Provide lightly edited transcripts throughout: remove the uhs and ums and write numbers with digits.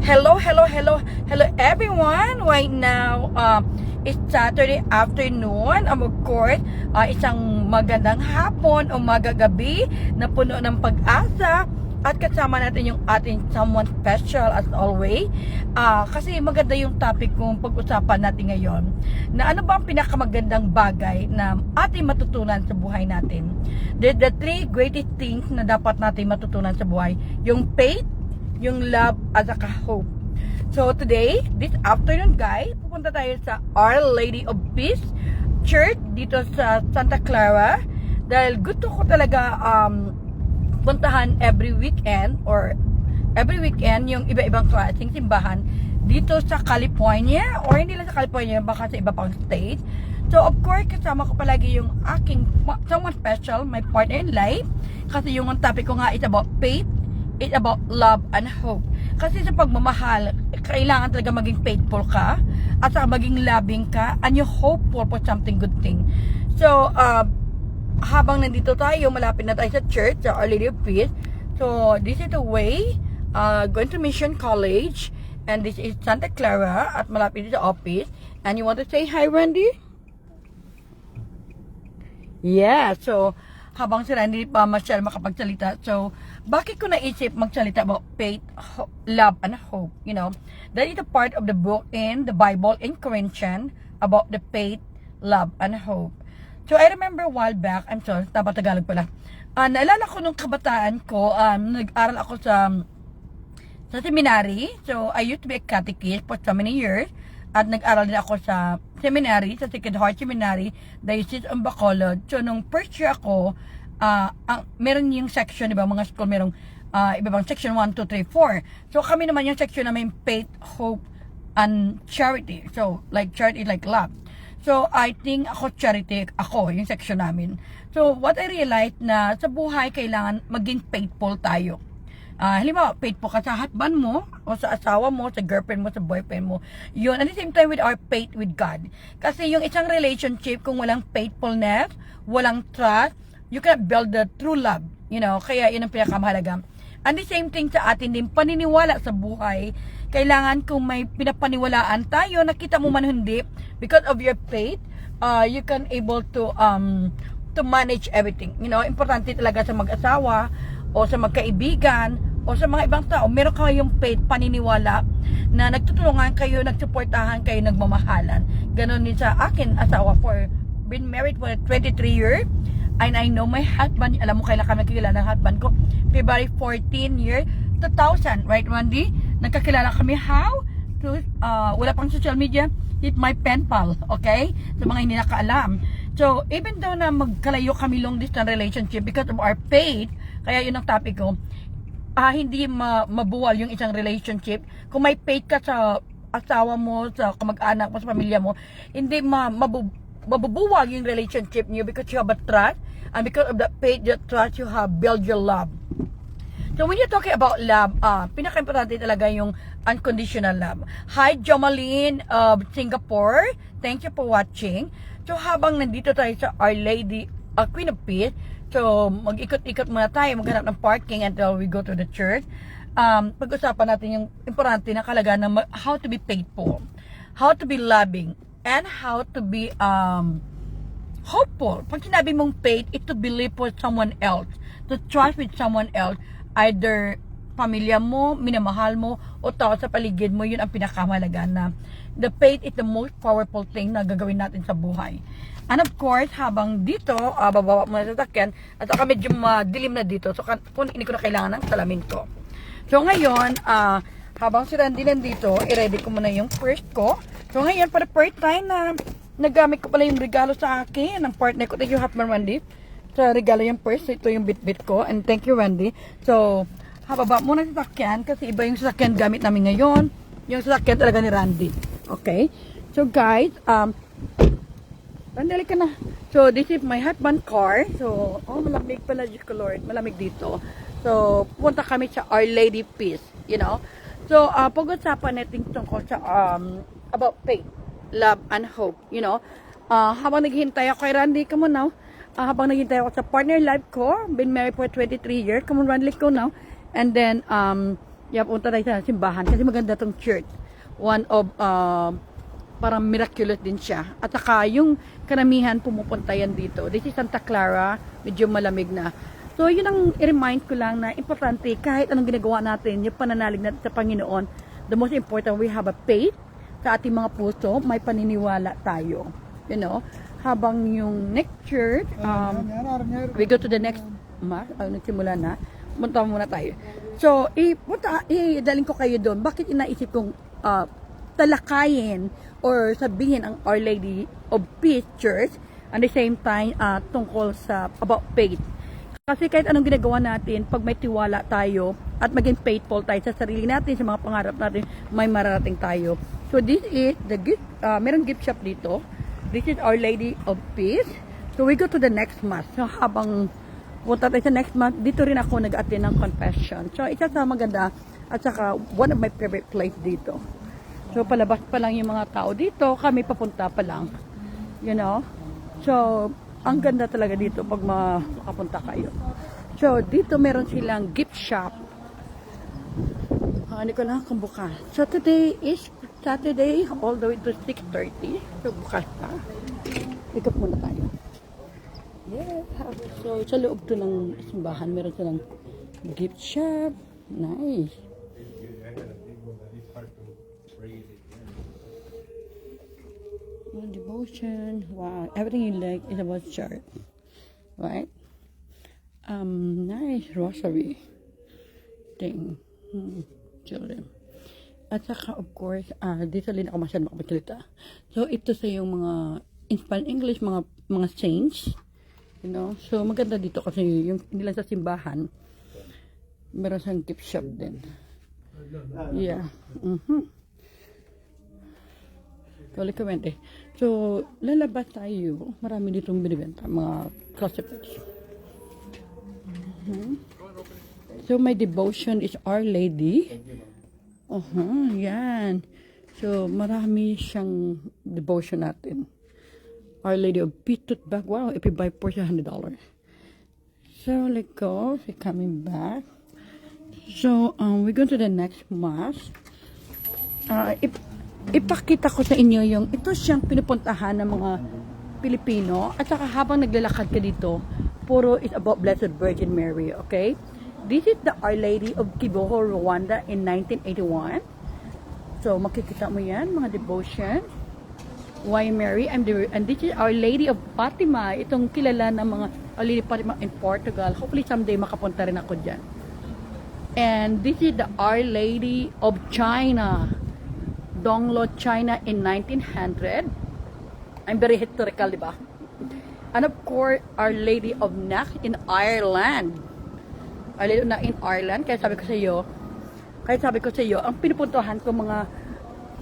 Hello everyone. Right now, it's Saturday afternoon. Of course, isang magandang hapon o magagabi na puno ng pag-asa. At kasama natin yung ating someone special as always. Kasi maganda yung topic kung pag-usapan natin ngayon. Na ano ba ang pinakamagandang bagay na ating matutunan sa buhay natin? The three greatest things na dapat natin matutunan sa buhay. Yung faith, yung love, at saka hope. So today, this afternoon guys, pupunta tayo sa Our Lady of Peace Church dito sa Santa Clara. Dahil gusto ko talaga puntahan every weekend yung iba-ibang klaseng simbahan dito sa California, or hindi lang sa California, baka sa iba pang state. So of course, kasama ko palagi yung aking someone special, my partner in life, kasi yung topic ko nga is about faith, it's about love and hope. Kasi sa pagmamahal, kailangan talaga maging faithful ka at saka maging loving ka, and you hopeful for something good thing. So habang nandito tayo, malapit na tayo sa church, sa Our Lady of Peace. So this is the way going to Mission College, and this is Santa Clara at malapit sa office. And you want to say hi, Randy? Yeah, so habang si Randy pa masyal makapagsalita, so bakit ko naisip magsalita about faith, love, and hope? You know, that is a part of the book in the Bible in Corinthians about the faith, love, and hope. So I remember a while back, I'm sorry, dapat Tagalog pala. Naalala ko nung kabataan ko, nag-aral ako sa seminary. So I used to be a catechist for so many years. At nag-aral din ako sa seminary, sa Sacred Heart Seminary, Diocese of Bacolod. So nung first year ako, meron yung section, diba, mga school merong iba-ibang section 1, 2, 3, 4. So kami naman yung section na may faith, hope, and charity. So like charity, like love. So I think ako charity, yung section namin. So what I realized na sa buhay kailangan maging faithful tayo. Halimbawa, faithful ka sa husband mo, o sa asawa mo, sa girlfriend mo, sa boyfriend mo. Yun, at the same time with our faith with God. Kasi yung isang relationship, kung walang faithfulness, walang trust, you cannot build the true love. You know, kaya yun ang pinakamahalaga. And the same thing sa atin din, paniniwala sa buhay. Kailangan kung may pinapaniwalaan tayo, nakita mo man hindi, because of your faith, you can able to manage everything. You know, importante talaga sa mag-asawa, o sa magkaibigan, o sa mga ibang tao, meron kayong faith, paniniwala, na nagtutulungan kayo, nagsuportahan kayo, nagmamahalan. Ganon din sa akin, asawa, for been married for 23 years, and I know my husband, alam mo kailan kami nakikilala ng husband ko, February 14 year, 2000, right Randy? Nagkakilala kami, how? To, wala pang social media, hit my pen pal, okay? Sa mga hindi nakaalam. So, even though na magkalayo kami long distance relationship because of our faith, kaya yun ang topic ko, hindi mabuwal yung isang relationship. Kung may faith ka sa asawa mo, sa kamag-anak mo, sa pamilya mo, hindi mabubuwal yung relationship niyo because you have a trust, and because of that faith, that trust, you have build your love. So when you're talking about love, pinaka-importante talaga yung unconditional love. Hi, Jomalyn of Singapore. Thank you for watching. So habang nandito tayo sa Our Lady, Queen of Peace, so mag-ikot-ikot muna tayo, maghanap ng parking until we go to the church. Pag-usapan natin yung importante na kalagaan ng how to be faithful, how to be loving, and how to be hopeful. Pag sinabi mong faith, it to believe for someone else, to trust with someone else, either pamilya mo, minamahal mo, o tao sa paligid mo. Yun ang pinakamahalaga, na the faith is the most powerful thing na gagawin natin sa buhay. And of course, habang dito, bababa mo na sa sakyan, at saka medyo madilim na dito, so hindi ko na kailangan ng salamin ko. So ngayon, habang si Randy nandito, i-ready ko muna yung purse ko. So ngayon, for the first time na nagamit ko pala yung regalo sa akin ng partner ko. Thank you, husband Randy, sa regalo yung purse. Ito yung bit-bit ko, and thank you, Randy. So hababa muna sa sasakyan, kasi iba yung sasakyan gamit namin ngayon. Yung sasakyan talaga ni Randy. Okay? So guys, Randy, ka na. So this is my husband car. So, malamig pala, Diyos ko Lord. Malamig dito. So, pupunta kami sa Our Lady Peace, you know. So, pag-usapan natin tungkol sa about faith, love, and hope, you know. Habang naghihintay ako kay Randy, come on now. Habang naghihintay ako sa partner life ko, been married for 23 years. Come on, Randy, go now. And then, Yeah, punta tayo sa simbahan kasi maganda tong church. One of, parang miraculous din siya. At saka yung karamihan pumupunta yan dito. This is Santa Clara, medyo malamig na. So, yun ang i-remind ko lang na importante kahit anong ginagawa natin, yung pananalig natin sa Panginoon, the most important, we have a faith sa ating mga puso, may paniniwala tayo. You know, habang yung next church, we go to the next mass, nagsimula na, punta muna tayo. So, daling ko kayo doon. Bakit inaisip kong talakayin or sabihin ang Our Lady of Peace Church at the same time tungkol sa about faith. Kasi kahit anong ginagawa natin, pag may tiwala tayo at maging faithful tayo sa sarili natin, sa mga pangarap natin, may mararating tayo. So, this is the gift, merong gift shop dito. This is Our Lady of Peace. So, we go to the next mass. So, habang punta tayo sa next month, dito rin ako nag-attend ng confession. So, isa sa maganda at saka one of my favorite place dito. So, palabas pa lang yung mga tao dito, kami papunta pa lang. You know? So, ang ganda talaga dito pag makapunta kayo. So, dito meron silang gift shop. Hindi ko lang kung bukas. So, today is Saturday all the way to 6:30. So, bukas pa. Pick up muna tayo. Yeah. So, sa loob to ng simbahan, meron silang gift shop. Nice. Devotion. Wow. Everything you like is about church. Right? Nice. Rosary. Thing. Children. At saka, of course, dito rin ako masyadong makapagsalita. So, ito sa yung mga in English, mga saints. You know, so maganda dito kasi yung nila sa simbahan, meron siyang gift shop din. Yeah. Kumente. So, lalabas tayo. Marami ditong binibenta, mga crucifix. So, my devotion is Our Lady. Yan. So, marami siyang devotion natin. Our Lady of Peace tooth bag. Wow, if you buy for $100. So, let's go. So, coming back. So, we go to the next mass. Ipakita ko sa inyo yung, ito siyang pinupuntahan ng mga Pilipino. At saka habang naglalakad ka dito, puro is about Blessed Virgin Mary, okay? This is the Our Lady of Kiboho, Rwanda in 1981. So, makikita mo yan, mga devotion. Why Mary? And this is Our Lady of Fatima. Itong kilala ng mga Our Lady of Fatima in Portugal. Hopefully someday makapunta rin ako dyan. And this is the Our Lady of China. Donglo, China in 1900. I'm very historical, di ba? And of course, Our Lady of Knock in Ireland. Our Lady of Knock in Ireland. Kaya sabi ko sa iyo, ang pinupuntahan ko mga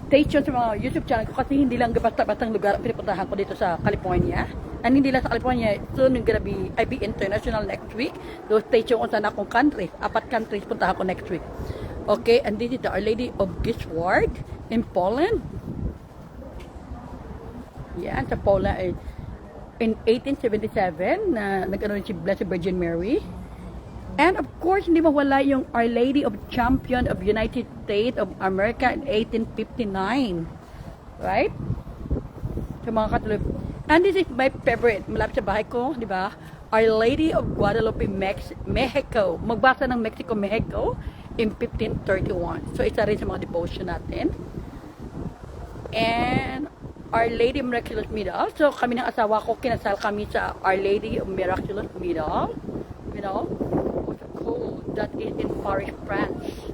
station sa mga YouTube channel ko kasi hindi lang basta-bastang lugar ang pinupuntahan ko dito sa California. And hindi lang sa California, soon yung gonna be, I be international next week. So station kung saan akong countries. 4 countries puntahan ko next week. Okay, and this is the Our Lady of Gisward in Poland. Yan, sa Poland in 1877 na nag-ano si Blessed Virgin Mary. And of course, hindi mawala yung Our Lady of Champion of United States of America in 1859. Right? Sa mga Katolik. And this is my favorite. Malapit sa bahay ko, di ba? Our Lady of Guadalupe, Mexico. Magbasa ng Mexico, Mexico in 1531. So, isa rin sa mga devotion natin. And Our Lady of Miraculous Medal. So, kami ng asawa ko, kinasal kami sa Our Lady of Miraculous Medal. You know? That is in Paris, France.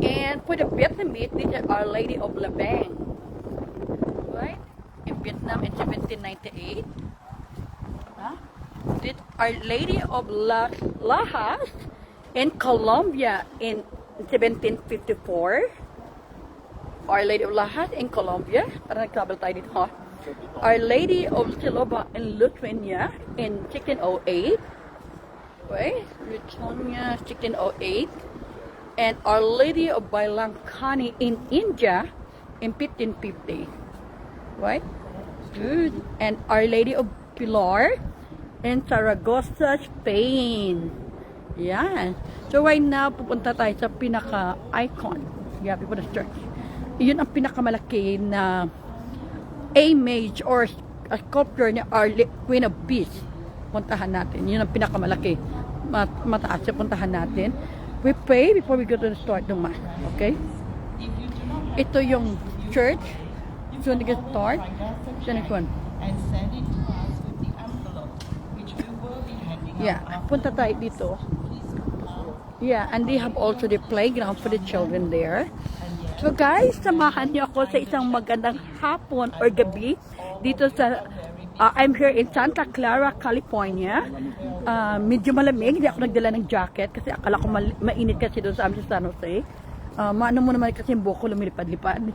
And for the Vietnamese, this is Our Lady of La Bang. Right? In Vietnam in 1798. This Our Lady of Lajas in Colombia in 1754. Our Lady of Lajas in Colombia. Para nag-travel tayo dito, ha? Our Lady of Siloba in Lithuania in 1608. Okay, Lithuania 1608. And Our Lady of Bailankani in India in 1550. Right? Good. And Our Lady of Pilar in Zaragoza, Spain Yan. So right now, pupunta tayo sa pinaka-icon. Yeah, before the church. Yun ang pinakamalaki na image or a sculpture ni Our Queen of Peace. Puntahan natin. Yun ang pinakamalaki. Mataas yung puntahan natin. We pray before we go to the start ng mass. Okay? Ito yung church. So, we can start. So, next one. And send it to us with the envelope, which we will be handing out. Yeah, punta tayo dito. Yeah, and they have also the playground for the children there. So guys, samahan niyo ako sa isang magandang hapon or gabi dito sa I'm here in Santa Clara, California. Medyo malamig, hindi ako nagdala ng jacket kasi akala ko mainit kasi doon sa amin sa San Jose. Maano mo naman kasi yung buko lumilipad-lipad.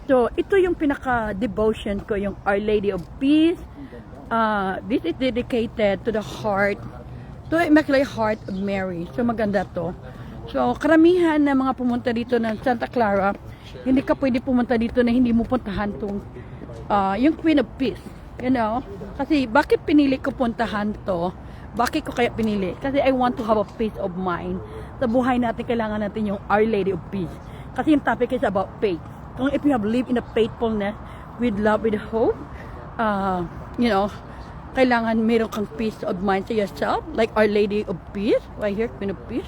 So, ito yung pinaka-devotion ko, yung Our Lady of Peace. This is dedicated to the heart, to the Immaculate Heart of Mary. So, maganda to. So, karamihan na mga pumunta dito ng Santa Clara, hindi ka pwede pumunta dito na hindi mo puntahan tong yung Queen of Peace. You know? Kasi, bakit pinili ko puntahan to? Bakit ko kaya pinili? Kasi I want to have a peace of mind. Sa buhay natin, kailangan natin yung Our Lady of Peace. Kasi yung topic is about faith. Kung if you have lived in a faithfulness, with love, with hope, you know, kailangan meron kang peace of mind sa yourself. Like Our Lady of Peace. Right here, Queen of Peace.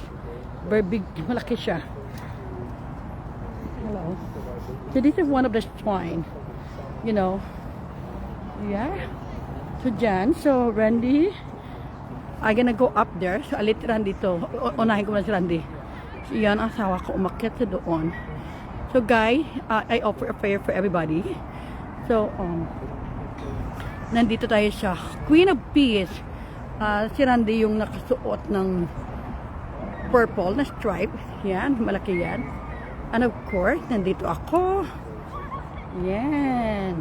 Very big, malaki siya. Hello. So this is one of the shrine. You know. Yeah. So dyan, so Randy, I'm gonna go up there. So alit Randy to. Unahin ko na si Randy. So yan, ang asawa ko umakyat sa doon. So guys, I offer a prayer for everybody. So, nandito tayo sa Queen of Peace. Si Randy yung nakasuot ng purple na stripe. Yan, malaki yan. And of course, nandito ako. Yan.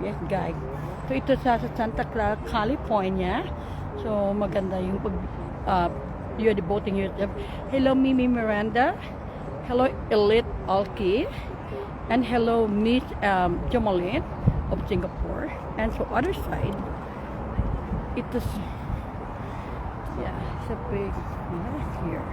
Yes, guys. So, ito sa Santa Clara, California. So, maganda yung pag you're devoting yourself. Hello, Mimi Miranda. Hello, Elite Alki. And hello, Miss Jamalin of Singapore. And so, other side, it's it's a big here.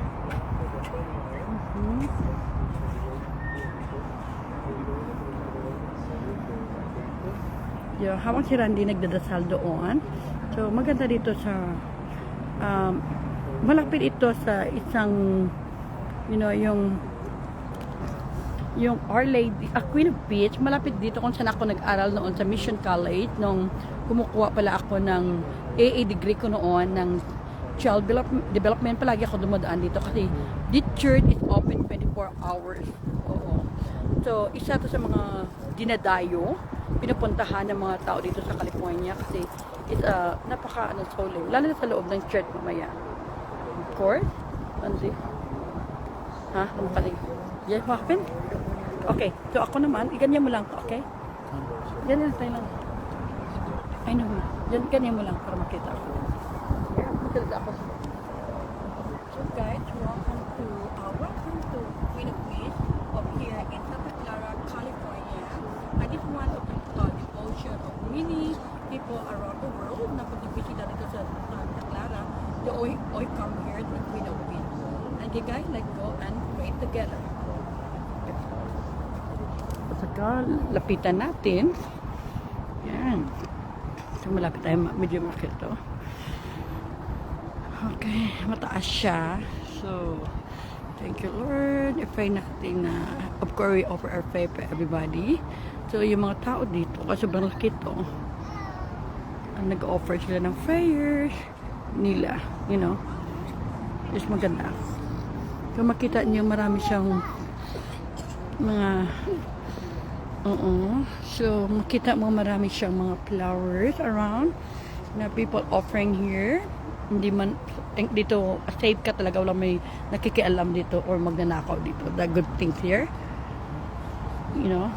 Yeah, habang si Randy nagdadasal doon. So, maganda dito sa malapit ito sa isang yung Our Lady, Queen of Peace, malapit dito kung saan ako nag-aral noon sa Mission College nung kumukuha pala ako ng AA degree ko noon ng Child Development. Palagi ako dumadaan dito kasi this church is open 24 hours. Oo. So, isa to sa mga dinadayo, pinupuntahan ng mga tao dito sa California kasi it's solemn, lalo na sa loob ng church mamaya. Of course, Andy. Ano pa rin? Yes, what happened? Okay, so ako naman, iganyan mo lang to, okay? Ganyan tayo lang. I know. Ganyan mo lang para makita ako. Yeah, makita ako. So guys, welcome to Queen of Peace up here in Santa Clara, California. I just want to devotion of many people around the world na pag-ibisita dito sa Santa Clara. They all come here to Queen of Peace. And you guys, let's go and pray together. Saka, lapitan natin. Yan. So, malapit tayo, medyo makit to. Okay, mataas siya. So, thank you, Lord. I-pray natin na, of course, we offer our faith for everybody. So, yung mga tao dito, kasi sobrang laki to, nag-offer sila ng prayers nila, you know. Just maganda. So, makita niyo marami siyang mga so makita mo marami siyang mga flowers around na people offering here. Hindi man dito safe ka talaga, wala may nakikialam dito or magnanakaw dito. The good things here, you know.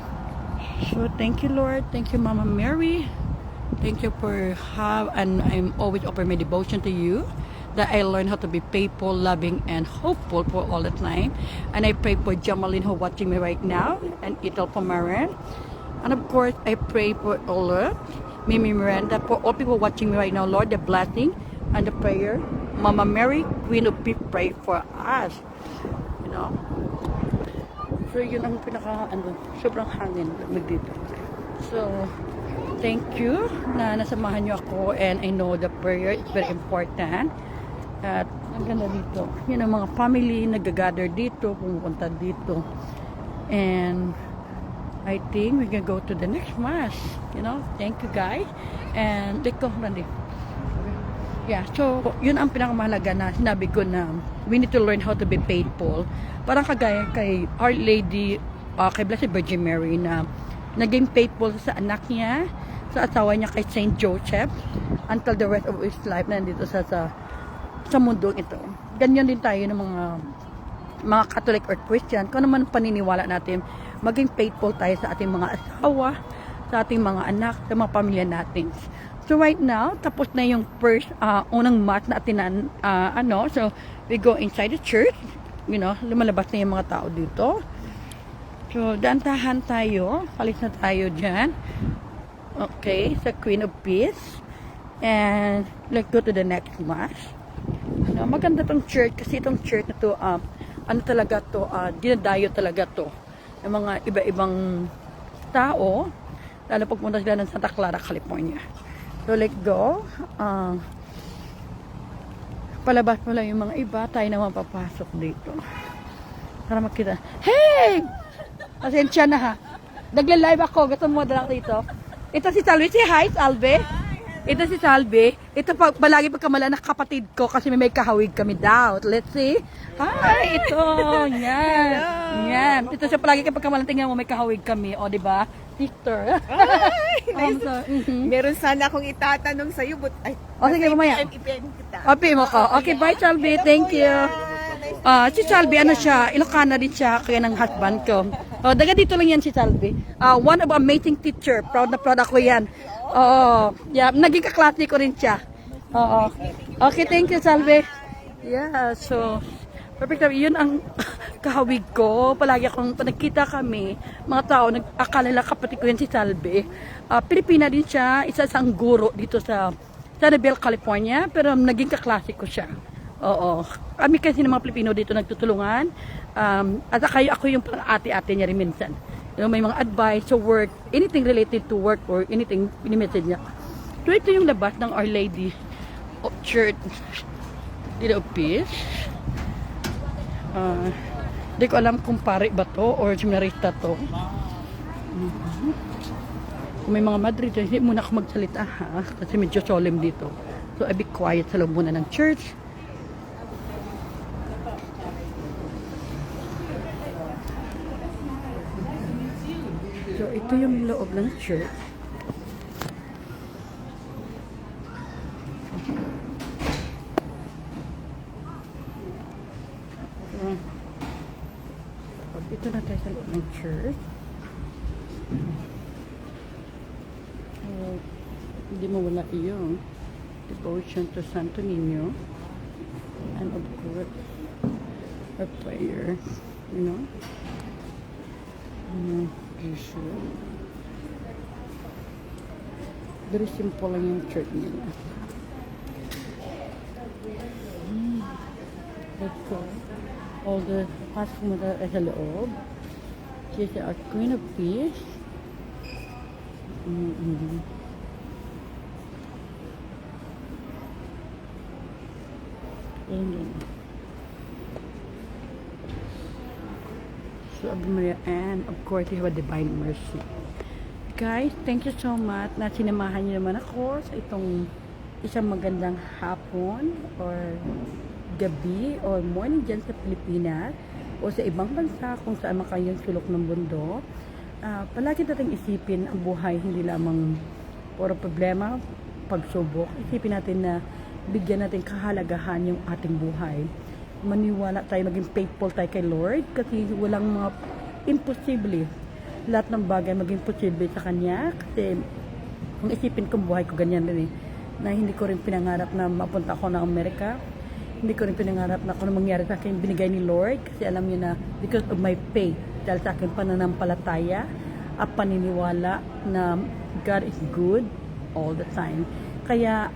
So thank you, Lord. Thank you, Mama Mary. Thank you for and I'm always offer my devotion to you, that I learn how to be faithful, loving, and hopeful for all the time. And I pray for Jamalin who watching me right now, and Ital Pomaran. And of course, I pray for Ola, Mimi Miranda, for all people watching me right now, Lord, the blessing and the prayer Mama Mary, Queen of Peace, pray for us. You know? So, yun ang sobrang hangin dito. So, thank you na nasamahan nyo ako, and I know the prayer is very important. At ang ganda dito. Yun ang mga family nag-gather dito, pumupunta dito. And I think we can go to the next mass. You know, thank you guys. And let's go, Randy. Yeah, so yun ang pinakamahalaga na sinabi ko na we need to learn how to be faithful. Parang kagaya kay Our Lady, kay Blessed Virgin Mary na naging faithful sa anak niya, sa asawa niya kay Saint Joseph until the rest of his life nandito sa mundong ito. Ganyan din tayo ng mga Catholic or Christian. Kung naman paniniwala natin, maging faithful tayo sa ating mga asawa, sa ating mga anak, sa mga pamilya natin. So right now, tapos na yung first, unang mass na atinan, so we go inside the church, you know, lumalabas na yung mga tao dito. So, dantahan tayo, palis na tayo dyan. Okay, sa Queen of Peace. And let's go to the next mass. Maganda tong church, kasi itong church na to, talaga to, dinadayo talaga to. Yung mga iba-ibang tao, lalo pagpunta sila ng Santa Clara, California. So, let's go. Palabas mo lang yung mga iba. Tayo naman papasok dito. Para makita. Hey! Pasensya na ha. Nagla-live ako. Gusto mo dala dito. Ito si Salve. Say hi, Salve. Ito si Salve. Ito palagi pagkamala na kapatid ko kasi may kahawig kami daw. Let's see. Hi! Ito. Yan. Yan. Ito siya palagi pagkamala. Tingnan mo may kahawig kami. O, diba? Sister. Meron sana akong itatanong sa'yo, but sige, mamaya. ipin kita. Okay mo ko. Okay, bye, Salve. Thank you. Si Salve, siya? Ilocana din siya, kaya ng husband ko. Daga dito lang yan si Salve. One of amazing teacher. Proud na proud ako yan. Yeah, naging kaklase ko rin siya. Okay, thank you, Salve. Yeah, so perfect. Yun ang kahawig ko. Palagi akong nagkita kami, mga tao, akala nila kapatid ko yan si Salve. Pilipina din siya, isa sang guro dito sa Sanibel, California, pero naging kaklase ko siya. Oo. Kami kasi ng mga Pilipino dito nagtutulungan. At ako yung ate-ate niya rin minsan. You know, may mga advice sa work, anything related to work or anything, pinimessage niya. So ito yung labas ng Our Lady of Church, Lady of Peace. Hindi ko alam kung pare ba to or seminarista to. Kung may mga Madrid, hindi muna ako magsalita ha, kasi medyo solemn dito. So I be quiet sa loob muna ng church. So ito yung loob ng church. Dito na tayo sa loob ng church. Hindi mawala yung devotion to Santo Niño. And of course, our prayer. You know? Very simple lang yung church nila. Let's go. All the pasok mo na sa loob. She's our Queen of Peace. So, Ave Maria, and of course, you have a divine mercy. Guys, thank you so much na sinamahan niyo naman ako sa itong isang magandang hapon or gabi or morning dyan sa Pilipinas o sa ibang bansa kung saan man kayong sulok ng mundo. Palagi natin isipin ang buhay, hindi lamang puro problema, pagsubok. Isipin natin na bigyan natin kahalagahan yung ating buhay. Maniwala tayo, maging faithful tayo kay Lord kasi walang mga imposible. Lahat ng bagay maging posible sa Kanya kasi kung isipin kong buhay ko ganyan din na hindi ko rin pinangarap na mapunta ako ng Amerika. Hindi ko rin pinangarap na kung mangyari sa akin binigay ni Lord kasi alam niyo na because of my faith, dahil sa akin pananampalataya at paniniwala na God is good all the time. Kaya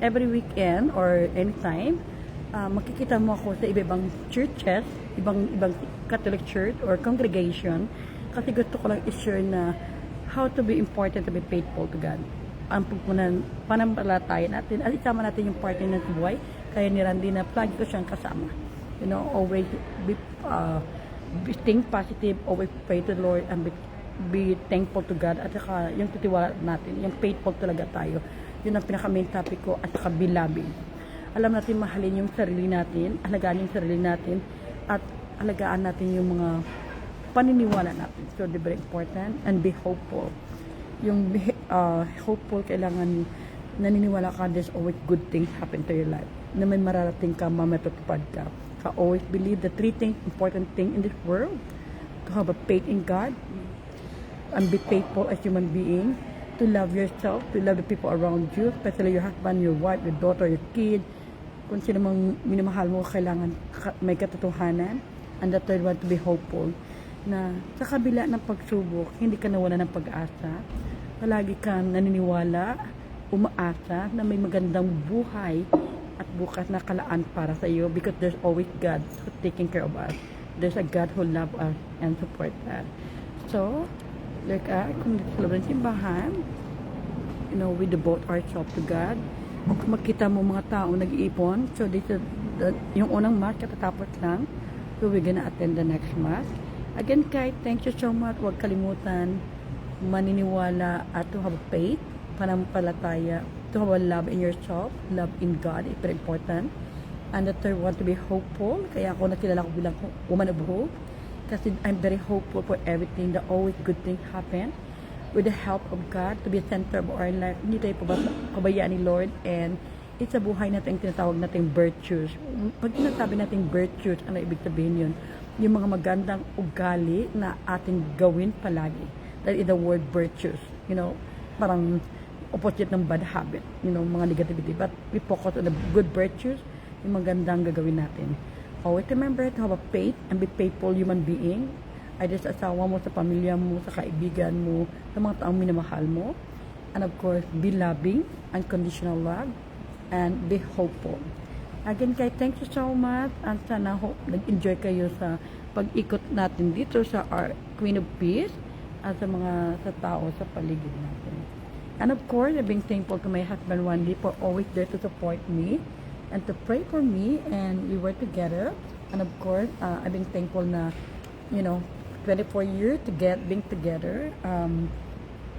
every weekend or anytime makikita mo ako sa iba-ibang churches, ibang Catholic church or congregation, kasi gusto ko lang i-share na how to be important to be faithful to God. Ang pananampalataya natin, at isama natin yung partner ng buhay, kaya ni Randy na plug ko siyang kasama. You know, always think positive, always pray to the Lord, and be thankful to God, at saka yung titiwala natin, yung faithful talaga tayo. Yun ang pinaka-main topic ko, at saka beloved. Alam natin mahalin yung sarili natin, alagaan yung sarili natin, at alagaan natin yung mga paniniwala natin. So, very important, and be hopeful. Yung hopeful, kailangan naniniwala ka, there's always good things happen to your life. Na may mararating ka, mamatutupad ka. Always believe the 3 things, important thing in this world. To have a faith in God, and be faithful as human being, to love yourself, to love the people around you, especially your husband, your wife, your daughter, your kid. Kung sino mang minamahal mo, kailangan may katotohanan. And the third one, to be hopeful. Na sa kabila ng pagsubok, hindi ka nawala ng pag-asa. Palagi kang naniniwala, umaasa na may magandang buhay at bukas na kalaan para sa iyo, because there's always God who's taking care of us. There's a God who loves us and support us. So, like kung dito sa loob ng simbahan, you know, we devote ourselves to God. Kung makita mo mga tao nag-iipon, so dito, yung unang mass katatapos lang, so we're gonna attend the next mass. Again, Kai, thank you so much. Huwag kalimutan maniniwala at to have faith, panampalataya, to have a love in yourself, love in God, it's very important. And the third one, to be hopeful. Kaya ako nakilala ko bilang woman of hope, kasi I'm very hopeful for everything, that always good things happen with the help of God, to be a center of our life. Hindi tayo pabayaan ni Lord, and it's a buhay natin, tinatawag natin virtues. Pag sinasabi natin virtues, ano ibig sabihin yun? Yung mga magandang ugali na ating gawin palagi. That is the word virtues. You know, parang opposite ng bad habit. You know, mga negativity. But we focus on the good virtues, yung magandang gagawin natin. Always remember to have a faith and be faithful human being. Either sa asawa mo, sa pamilya mo, sa kaibigan mo, sa mga taong minamahal mo. And of course, be loving, unconditional love, and be hopeful. Again, Kai, thank you so much, and sana nag-enjoy kayo sa pag-ikot natin dito sa our Queen of Peace at sa mga sa tao sa paligid natin. And of course, I'm being thankful to my husband Wendy for always there to support me and to pray for me, and we were together. And of course, I'm being thankful na, you know, 24 years being together,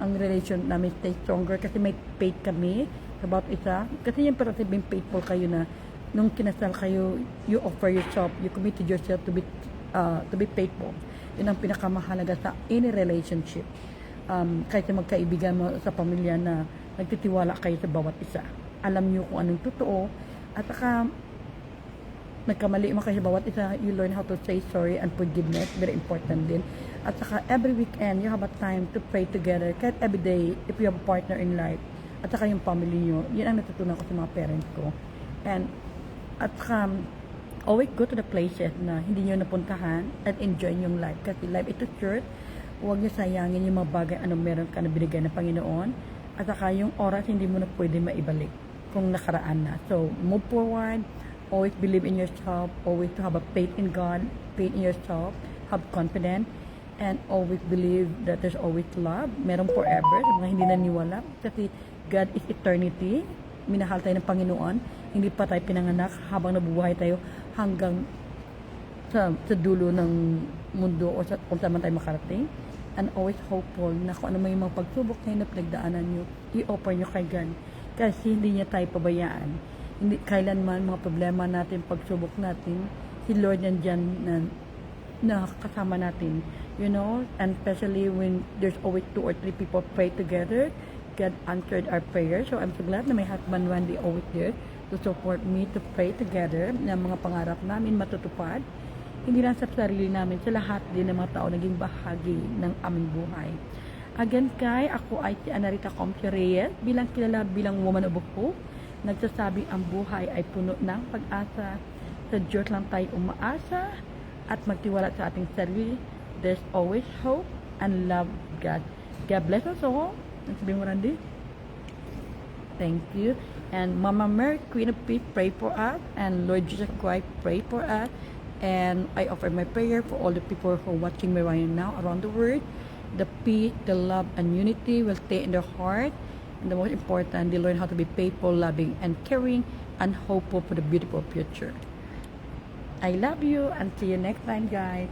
ang relation namin stay stronger kasi may faith kami about isa. Kasi yung parang being faithful kayo na nung kinasal kayo, you offer yourself, you committed yourself to be faithful. Yun ang pinakamahalaga sa any relationship. Kahit magkaibigan mo sa pamilya na nagtitiwala kayo sa bawat isa. Alam nyo kung anong totoo, at saka nagkamali mo kayo sa bawat isa, you learn how to say sorry and forgiveness, very important din. At saka every weekend, you have a time to pray together, kahit every day, if you have a partner in life, at saka yung family nyo, yun ang natutunan ko sa mga parents ko. And at saka, always go to the places na hindi nyo napuntahan at enjoy yung life. Kasi life ito short, huwag nyo sayangin yung mga bagay anong meron ka na binigay ng Panginoon. At saka yung oras hindi mo na pwede maibalik kung nakaraan na. So, move forward, always believe in yourself, always to have a faith in God, faith in yourself, have confidence, and always believe that there's always love. Meron forever, sa mga hindi naniwala. Kasi God is eternity. Minahal tayo ng Panginoon. Hindi pa tayo pinanganak habang nabubuhay tayo hanggang sa dulo ng mundo o kung saan man tayo makarating. And always hopeful na kung ano may mga pagsubok na pinagdaanan nyo, i-offer nyo kay God. Kasi hindi niya tayo pabayaan. Hindi, kailanman mga problema natin, pagsubok natin, si Lord nandyan na kasama natin. You know, and especially when there's always 2 or 3 people pray together, God answered our prayer. So I'm so glad na my husband Wendy always there to support me to pray together na mga pangarap namin matutupad. Hindi lang sa sarili namin, sa lahat din ng mga tao naging bahagi ng aming buhay. Again, Kai, ako ay si Anarita Comte Reyes, bilang kilala bilang woman of hope. Nagsasabi ang buhay ay puno ng pag-asa. Sa Diyos lang tayo umaasa at magtiwala sa ating sarili. There's always hope and love God. God bless us all. Ang sabihin mo, Randy? Thank you. And Mama Mary, Queen of Peace, pray for us. And Lord Jesus Christ, pray for us. And I offer my prayer for all the people who are watching me right now around the world. The peace, the love, and unity will stay in their heart. And the most important, they learn how to be faithful, loving, and caring, and hopeful for the beautiful future. I love you, and see you next time, guys.